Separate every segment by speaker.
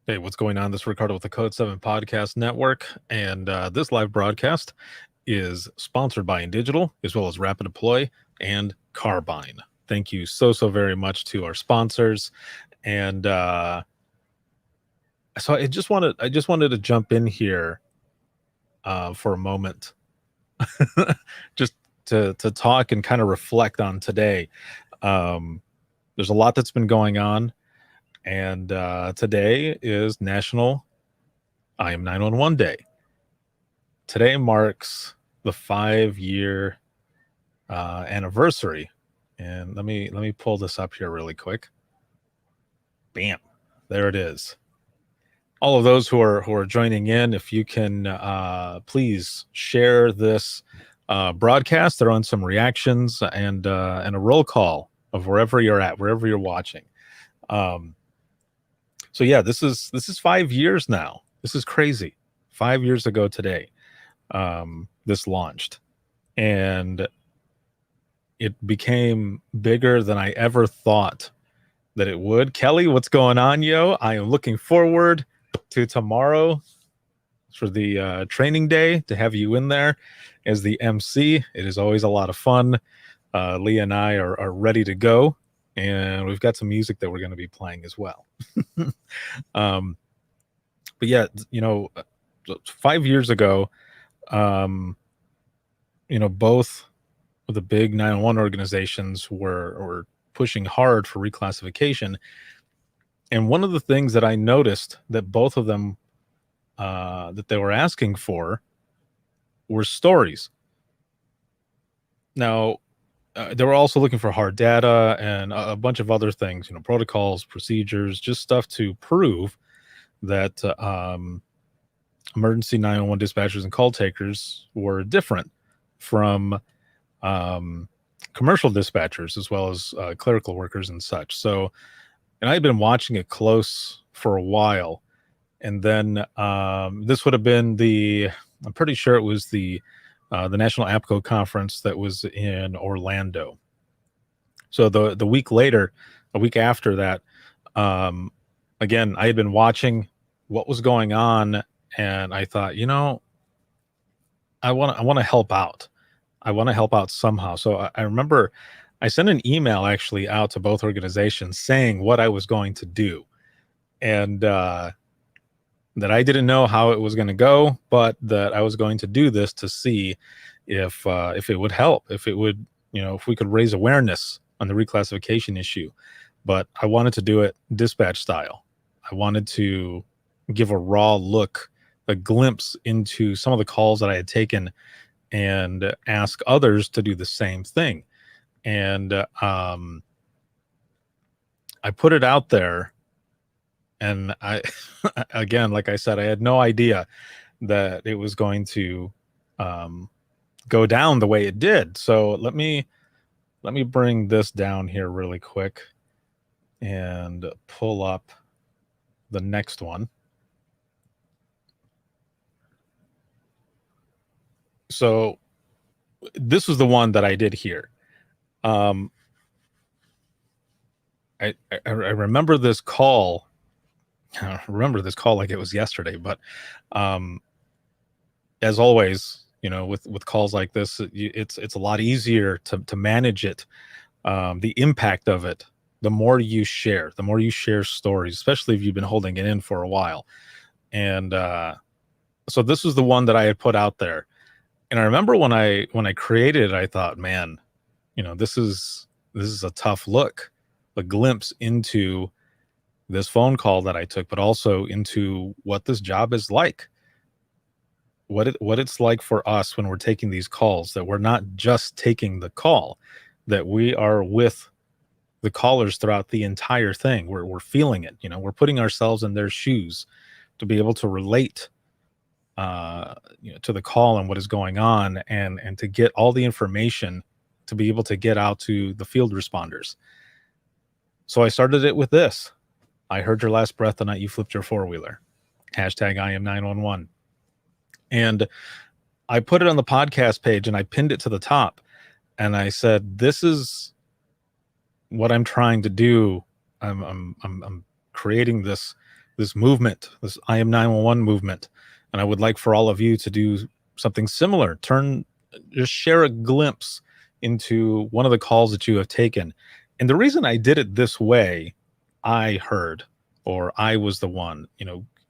Speaker 1: Hey, what's going on? This is Ricardo with the Code 7 Podcast Network, and this live broadcast is sponsored by InDigital, as well as Rapid Deploy and Carbine. Thank you so very much to our sponsors. And so I just wanted to jump in here for a moment, just to talk and kind of reflect on today. There's a lot that's been going on, and today is National IM 911 Day. Today marks the 5-year anniversary, and let me pull this up here really quick. Bam, there it is. All of those who are joining in, if you can please share this broadcast, throw in some reactions and a roll call of wherever you're at, wherever you're watching. So yeah, this is 5 years now. This is crazy. 5 years ago today, this launched, and it became bigger than I ever thought that it would. Kelly, what's going on, yo? I am looking forward to tomorrow for the training day, to have you in there as the MC. It is always a lot of fun. Leah and I are ready to go, and we've got some music that we're going to be playing as well. But yeah, 5 years ago, both of the big 911 organizations were pushing hard for reclassification. And one of the things that I noticed that both of them that they were asking for were stories. Now, they were also looking for hard data and a bunch of other things, protocols, procedures, just stuff to prove that emergency 911 dispatchers and call takers were different from commercial dispatchers, as well as clerical workers and such. So, and I had been watching it close for a while, and then this would have been I'm pretty sure it was the National APCO conference that was in Orlando. So the week later, a week after that, again, I had been watching what was going on, and I thought, I want to help out. I want to help out somehow. So I remember I sent an email actually out to both organizations saying what I was going to do, and that I didn't know how it was going to go, but that I was going to do this to see if it would help, if it would, if we could raise awareness on the reclassification issue. But I wanted to do it dispatch style. I wanted to give a raw look, a glimpse into some of the calls that I had taken, and ask others to do the same thing. And I put it out there, and I again, like I said, I had no idea that it was going to go down the way it did. So let me bring this down here really quick and pull up the next one. So this was the one that I did here. I remember this call. I remember this call like it was yesterday, but as always, with calls like this, it's a lot easier to manage it. The impact of it, the more you share stories, especially if you've been holding it in for a while. And so this was the one that I had put out there. And I remember when I created it, I thought, man, this is a tough look, a glimpse into this phone call that I took, but also into what this job is like, what it's like for us when we're taking these calls, that we're not just taking the call, that we are with the callers throughout the entire thing. We're feeling it, we're putting ourselves in their shoes to be able to relate to the call and what is going on, and to get all the information to be able to get out to the field responders. So I started it with this. I heard your last breath the night you flipped your four-wheeler. Hashtag IM911. And I put it on the podcast page, and I pinned it to the top, and I said, this is what I'm trying to do. I'm creating this this movement, this I am 911 movement. And I would like for all of you to do something similar. Just share a glimpse into one of the calls that you have taken. And the reason I did it this way, I heard, or I was the one,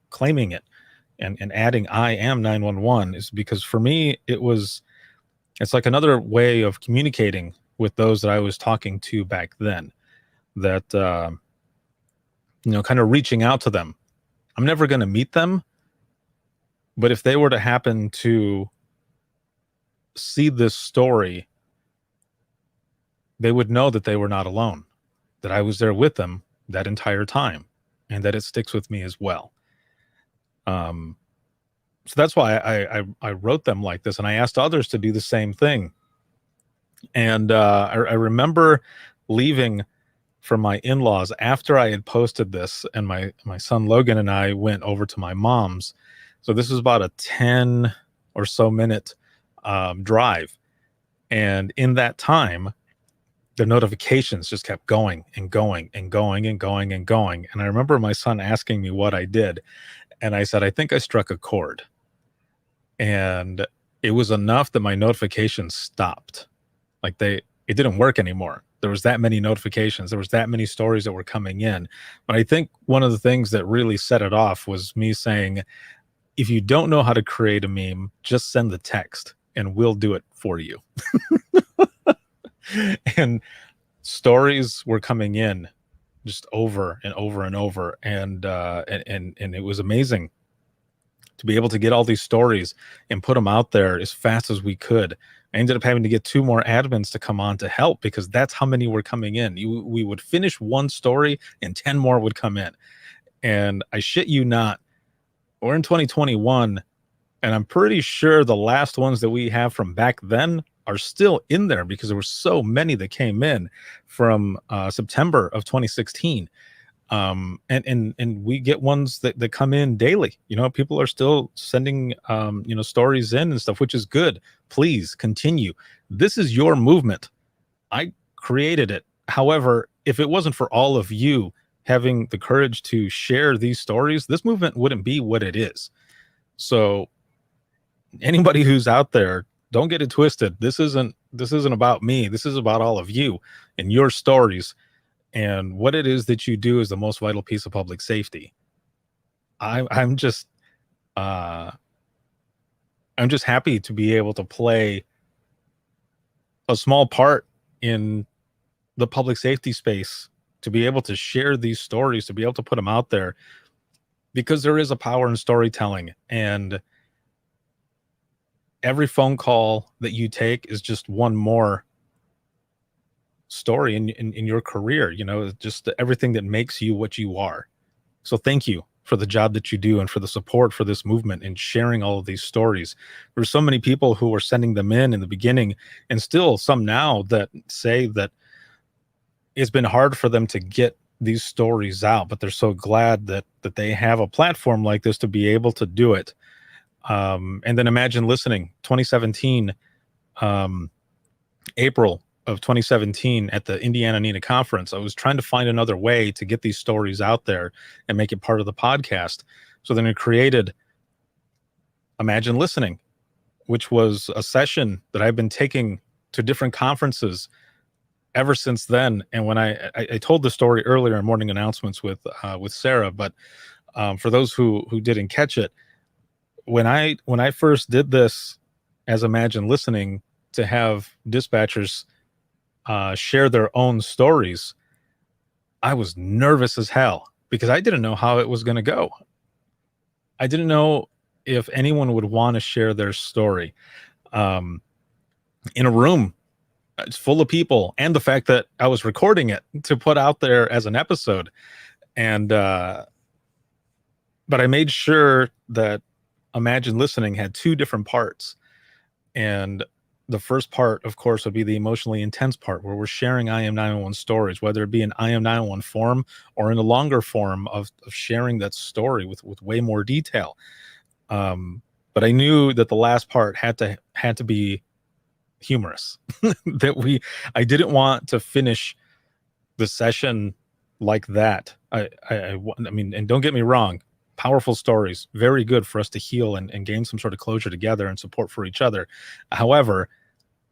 Speaker 1: claiming it and adding I am 911 is because for me, it's like another way of communicating with those that I was talking to back then, that, kind of reaching out to them. I'm never going to meet them, but if they were to happen to see this story, they would know that they were not alone, that I was there with them that entire time, and that it sticks with me as well. So that's why I wrote them like this, and I asked others to do the same thing. And I remember leaving from my in-laws after I had posted this, and my son Logan and I went over to my mom's. So this was about a 10 or so minute drive. And in that time, the notifications just kept going and going and going and going and going. And I remember my son asking me what I did. And I said, I think I struck a chord. And it was enough that my notifications stopped. Like it didn't work anymore. There was that many notifications. There was that many stories that were coming in. But I think one of the things that really set it off was me saying, if you don't know how to create a meme, just send the text and we'll do it for you. And stories were coming in just over and over and over. And it was amazing to be able to get all these stories and put them out there as fast as we could. I ended up having to get 2 more admins to come on to help because that's how many were coming in. We would finish one story and 10 more would come in. And I shit you not, we're in 2021, and I'm pretty sure the last ones that we have from back then are still in there because there were so many that came in from September of 2016. And we get ones that come in daily. People are still sending stories in and stuff, which is good. Please continue. This is your movement. I created it. However, if it wasn't for all of you having the courage to share these stories, this movement wouldn't be what it is. So anybody who's out there, don't get it twisted. This isn't about me. This is about all of you and your stories. And what it is that you do is the most vital piece of public safety. I'm just happy to be able to play a small part in the public safety space, to be able to share these stories, to be able to put them out there, because there is a power in storytelling. And every phone call that you take is just one more story in your career, just everything that makes you what you are. So thank you for the job that you do and for the support for this movement and sharing all of these stories. There's so many people who were sending them in the beginning, and still some now, that say that it's been hard for them to get these stories out, but they're so glad that they have a platform like this to be able to do it. And then Imagine Listening, 2017, April of 2017 at the Indiana NINA conference, I was trying to find another way to get these stories out there and make it part of the podcast. So then I created Imagine Listening, which was a session that I've been taking to different conferences ever since then. And when I told the story earlier in morning announcements with Sarah, but for those who didn't catch it, when I first did this as Imagine Listening, to have dispatchers share their own stories, I was nervous as hell because I didn't know how it was going to go. I didn't know if anyone would want to share their story in a room it's full of people, and the fact that I was recording it to put out there as an episode. And but I made sure that Imagine Listening had 2 different parts. And the first part, of course, would be the emotionally intense part, where we're sharing I Am 911 stories, whether it be in I Am 911 form or in a longer form of sharing that story with way more detail. But I knew that the last part had to be humorous. I didn't want to finish the session like that, I mean, and don't get me wrong, powerful stories, very good for us to heal and gain some sort of closure together and support for each other. However,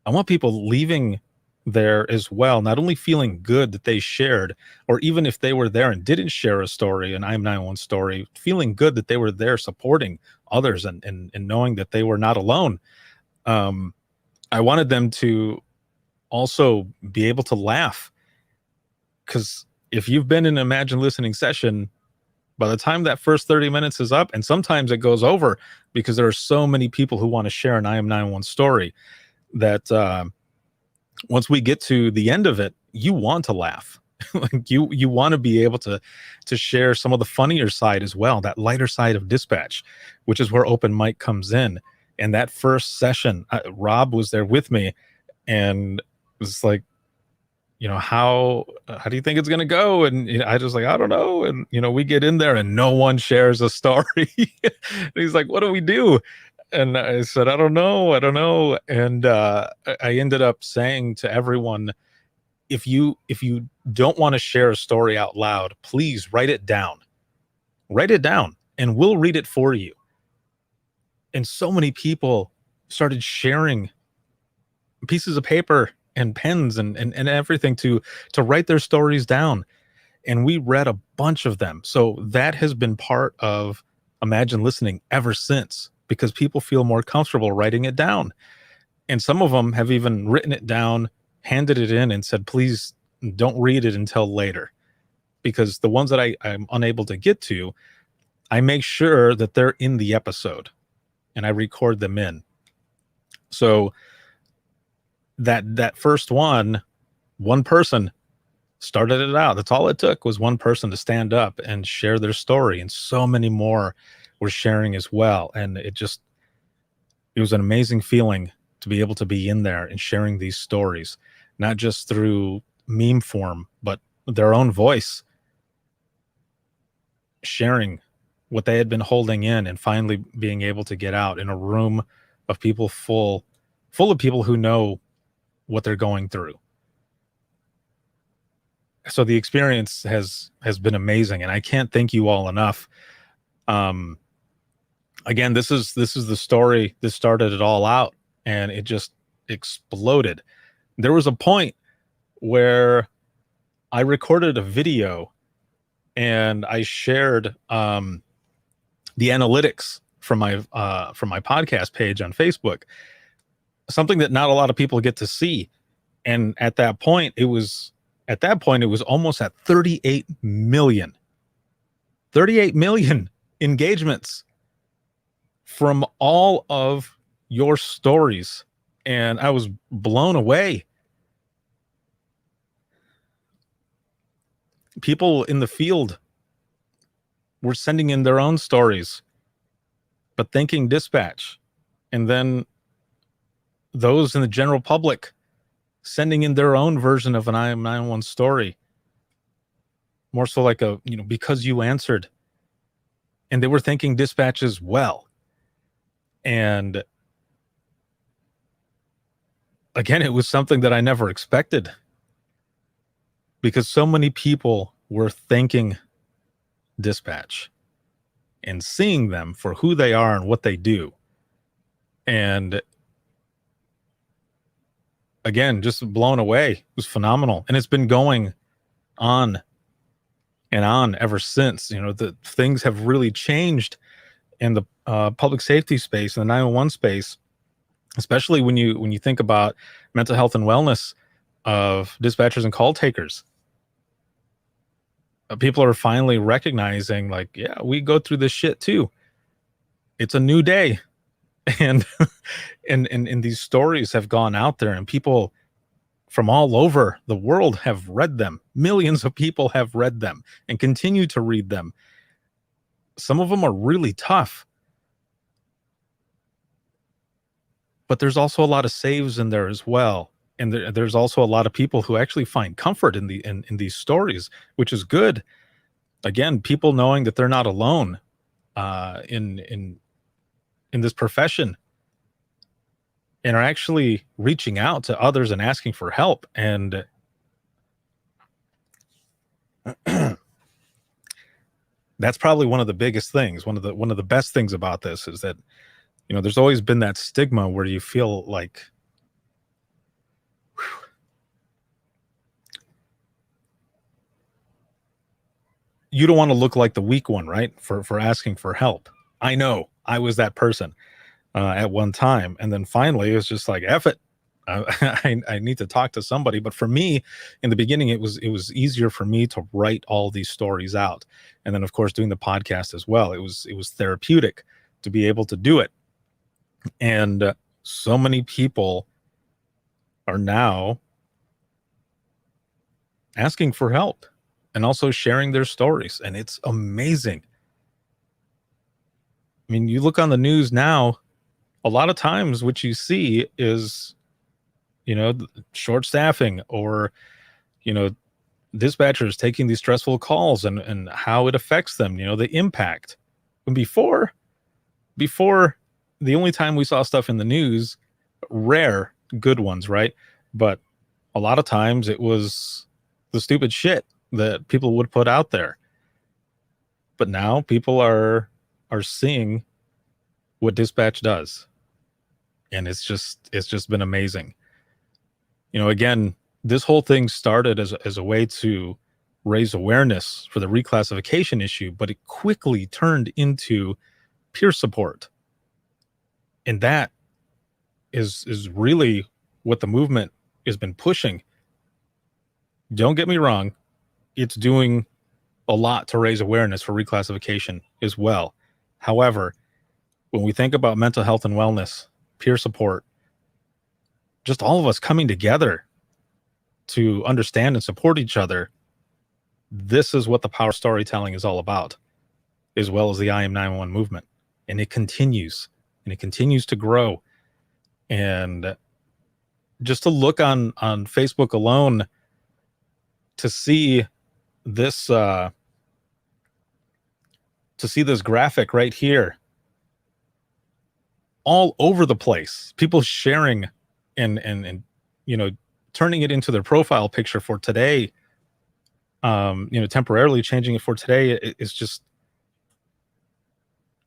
Speaker 1: I want people leaving there as well, not only feeling good that they shared, or even if they were there and didn't share a story, an IM911 story, feeling good that they were there supporting others and knowing that they were not alone. Um, I wanted them to also be able to laugh, because if you've been in an Imagine Listening session, by the time that first 30 minutes is up, and sometimes it goes over because there are so many people who want to share an IM911 story, that once we get to the end of it, you want to laugh. Like you want to be able to share some of the funnier side as well, that lighter side of dispatch, which is where open mic comes in. And that first session, Rob was there with me, and it was like, how do you think it's gonna go? And I just like, I don't know. And we get in there and no one shares a story. And he's like, what do we do? And I said, I don't know. And I ended up saying to everyone, if you don't want to share a story out loud, please write it down. Write it down and we'll read it for you. And so many people started sharing pieces of paper and pens and everything to write their stories down. And we read a bunch of them. So that has been part of Imagine Listening ever since, because people feel more comfortable writing it down. And some of them have even written it down, handed it in, and said, please don't read it until later. Because the ones that I'm unable to get to, I make sure that they're in the episode and I record them in. So that first one person started it out. That's all it took, was one person to stand up and share their story. And so many more were sharing as well. And it was an amazing feeling to be able to be in there and sharing these stories, not just through meme form, but their own voice, sharing what they had been holding in and finally being able to get out in a room of people full of people who know what they're going through. So the experience has been amazing, and I can't thank you all enough. Again, this is the story that started it all out, and it just exploded. There was a point where I recorded a video and I shared the analytics from my podcast page on Facebook, something that not a lot of people get to see. And at that point it was almost at 38 million engagements from all of your stories. And I was blown away. People in the field were sending in their own stories, but thanking dispatch. And then those in the general public sending in their own version of an IM911 story, more so like a, because you answered. And they were thanking dispatch as well. And again, it was something that I never expected, because so many people were thanking dispatch and seeing them for who they are and what they do. And again, just blown away. It was phenomenal. And it's been going on and on ever since. The things have really changed in the public safety space, in the 911 space, especially when you think about mental health and wellness of dispatchers and call takers. People are finally recognizing, like, yeah, we go through this shit too. It's a new day. And and these stories have gone out there, and people from all over the world have read them. Millions of people have read them and continue to read them. Some of them are really tough, but there's also a lot of saves in there as well. And there's also a lot of people who actually find comfort in these stories, which is good. Again, people knowing that they're not alone in this profession, and are actually reaching out to others and asking for help. And That's probably one of the biggest things. One of the best things about this is that, there's always been that stigma where you feel like, you don't want to look like the weak one, right? For asking for help. I know I was that person at one time, and then finally it was just like, F it. I need to talk to somebody. But for me, in the beginning, it was easier for me to write all these stories out, and then of course doing the podcast as well. It was therapeutic to be able to do it, and so many people are now asking for help and also sharing their stories, and it's amazing. I mean, you look on the news now, a lot of times what you see is, short staffing, or, you know, dispatchers taking these stressful calls, and how it affects them, the impact. And before, the only time we saw stuff in the news, rare good ones, right? But a lot of times it was the stupid shit that people would put out there. But now people are seeing what dispatch does, and it's just been amazing. Again, this whole thing started as a way to raise awareness for the reclassification issue, but it quickly turned into peer support. And that is really what the movement has been pushing. Don't get me wrong, it's doing a lot to raise awareness for reclassification as well. However, when we think about mental health and wellness, peer support, just all of us coming together to understand and support each other, this is what the power storytelling is all about, as well as the I Am 911 movement. And it continues to grow. And just to look on Facebook alone to see this graphic right here, all over the place, people sharing and turning it into their profile picture for today, temporarily changing it for today. It's just,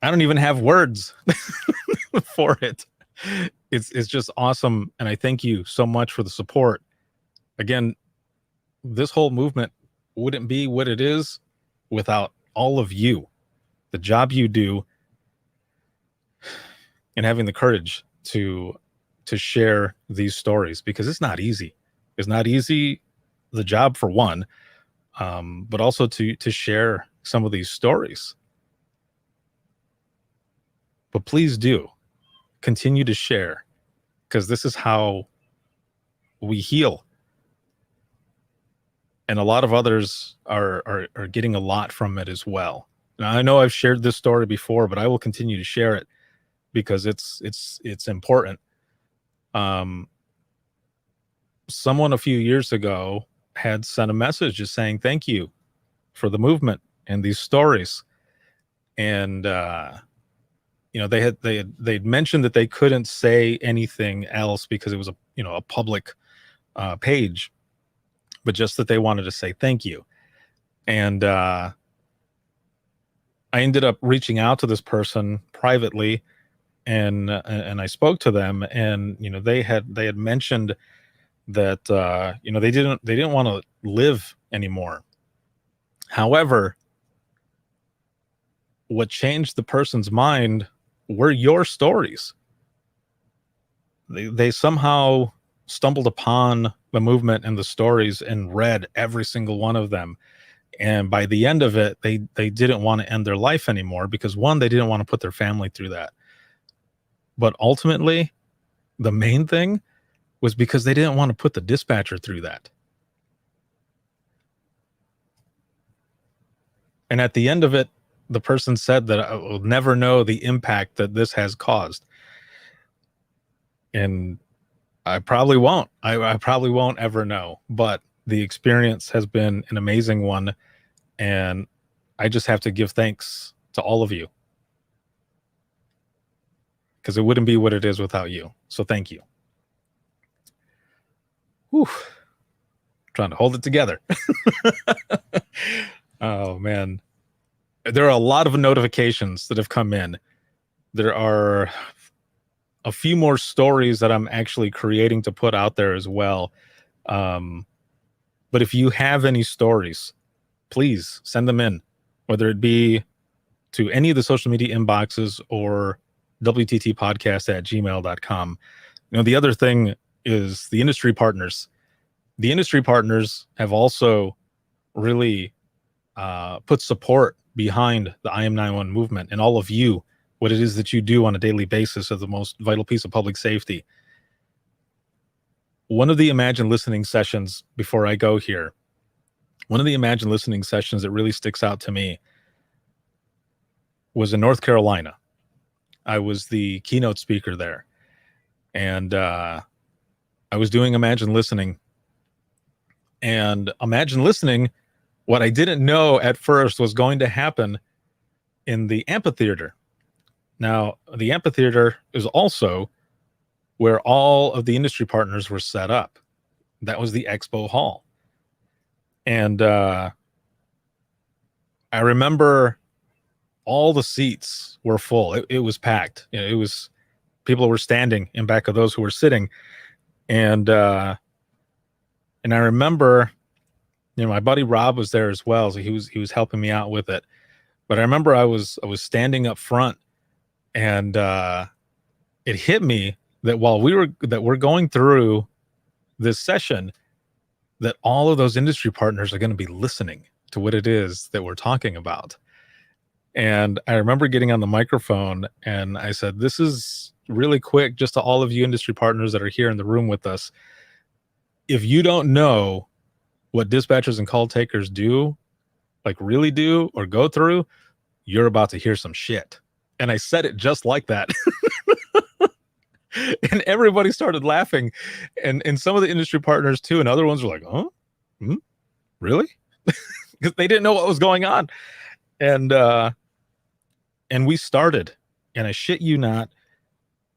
Speaker 1: I don't even have words for it. It's just awesome, and I thank you so much for the support. Again, this whole movement wouldn't be what it is without all of you, the job you do, and having the courage to share these stories, because it's not easy. It's not easy, the job for one, but also to share some of these stories. But please do continue to share, because this is how we heal. And a lot of others are getting a lot from it as well. Now, I know I've shared this story before, but I will continue to share it because it's important. Someone a few years ago had sent a message just saying thank you for the movement and these stories, and they'd mentioned that they couldn't say anything else because it was a public page, but just that they wanted to say thank you. And I ended up reaching out to this person privately, and I spoke to them, and they had mentioned that they didn't want to live anymore. However, what changed the person's mind were your stories. They somehow stumbled upon the movement and the stories and read every single one of them. And by the end of it, they didn't want to end their life anymore because, one, they didn't want to put their family through that. But ultimately, the main thing was because they didn't want to put the dispatcher through that. And at the end of it, the person said that I will never know the impact that this has caused. And I probably won't. I probably won't ever know. But the experience has been an amazing one. And I just have to give thanks to all of you, because it wouldn't be what it is without you. So thank you. Whew. Trying to hold it together. Oh, man. there are a lot of notifications that have come in. There are a few more stories that I'm actually creating to put out there as well. But if you have any stories, please send them in, whether it be to any of the social media inboxes or wttpodcast@gmail.com. The other thing is the industry partners. The industry partners have also really put support behind the I Am 911 movement, and all of you, what it is that you do on a daily basis is the most vital piece of public safety. One of the Imagine Listening sessions, before I go here, one of the Imagine Listening sessions that really sticks out to me was in North Carolina. I was the keynote speaker there, and I was doing Imagine Listening. And Imagine Listening, what I didn't know at first was going to happen in the amphitheater. Now, the amphitheater is also where all of the industry partners were set up. That was the expo hall. And I remember all the seats were full. It was packed. It was, people were standing in back of those who were sitting. And I remember, my buddy Rob was there as well, so he was helping me out with it. But I remember I was standing up front, and it hit me that while we're going through this session, that all of those industry partners are going to be listening to what it is that we're talking about. And I remember getting on the microphone and I said, this is really quick, just to all of you industry partners that are here in the room with us. If you don't know what dispatchers and call takers do, like really do or go through, you're about to hear some shit. And I said it just like that. And everybody started laughing. And some of the industry partners too, and other ones were like, huh? Really? Because they didn't know what was going on. And we started, and I shit you not,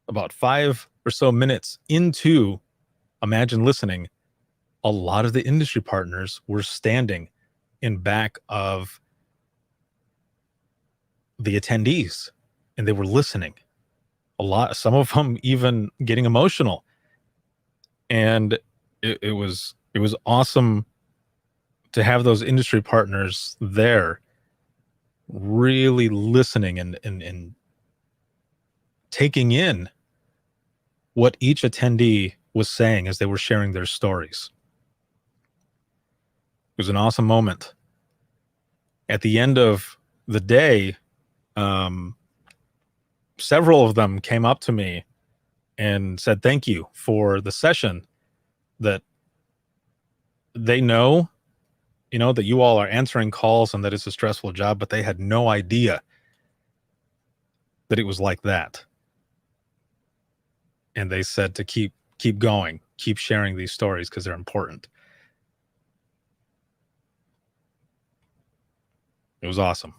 Speaker 1: about 5 or so minutes into Imagine Listening, a lot of the industry partners were standing in back of the attendees, and they were listening. Some of them even getting emotional. And it was awesome to have those industry partners there really listening and taking in what each attendee was saying as they were sharing their stories. It was an awesome moment. At the end of the day, several of them came up to me and said thank you for the session, that they know, that you all are answering calls and that it's a stressful job, but they had no idea that it was like that. And they said to keep going, keep sharing these stories because they're important. It was awesome.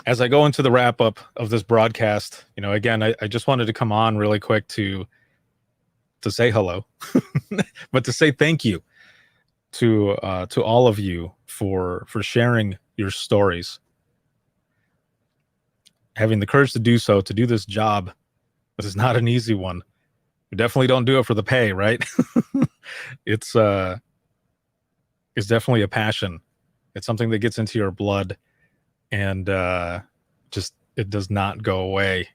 Speaker 1: As I go into the wrap up of this broadcast, again, I just wanted to come on really quick to say hello, but to say thank you to all of you for sharing your stories, having the courage to do so, to do this job. This is not an easy one. We definitely don't do it for the pay, right? It's definitely a passion. It's something that gets into your blood, and just it does not go away.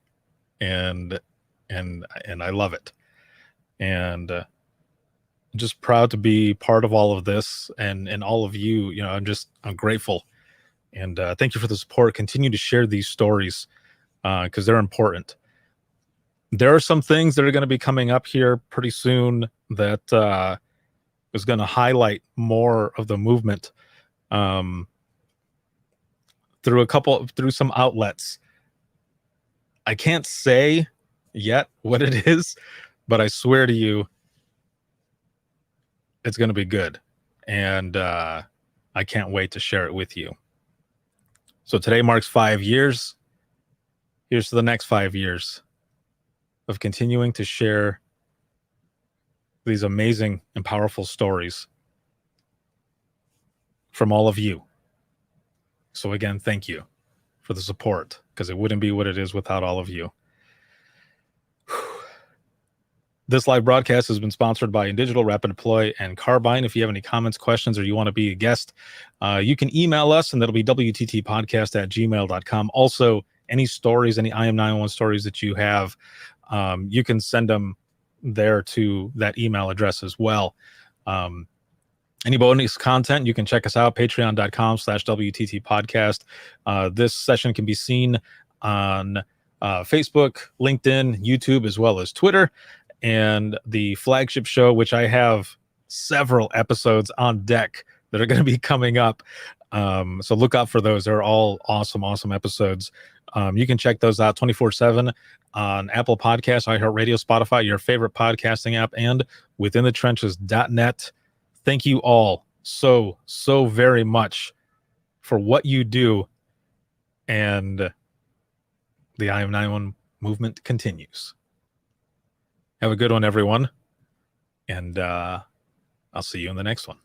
Speaker 1: And I love it. And I'm just proud to be part of all of this, and all of you. I'm grateful, and thank you for the support. Continue to share these stories because they're important. There are some things that are going to be coming up here pretty soon that is going to highlight more of the movement through some outlets. I can't say yet what it is, but I swear to you, it's going to be good. And I can't wait to share it with you. So today marks 5 years. Here's to the next 5 years of continuing to share these amazing and powerful stories from all of you. So again, thank you for the support, because it wouldn't be what it is without all of you. This live broadcast has been sponsored by InDigital, Rapid Deploy, and Carbine. If you have any comments, questions, or you want to be a guest, you can email us, and that'll be wttpodcast@gmail.com. Also, any stories, any IM901 stories that you have, you can send them there to that email address as well. Any bonus content, you can check us out, patreon.com/WTT podcast. This session can be seen on Facebook, LinkedIn, YouTube, as well as Twitter. And the flagship show, which I have several episodes on deck that are going to be coming up. So look out for those. They're all awesome episodes. You can check those out 24/7 on Apple Podcasts, iHeartRadio, Spotify, your favorite podcasting app, and withinthetrenches.net. Thank you all so very much for what you do. And the IM901 movement continues. Have a good one, everyone. And I'll see you in the next one.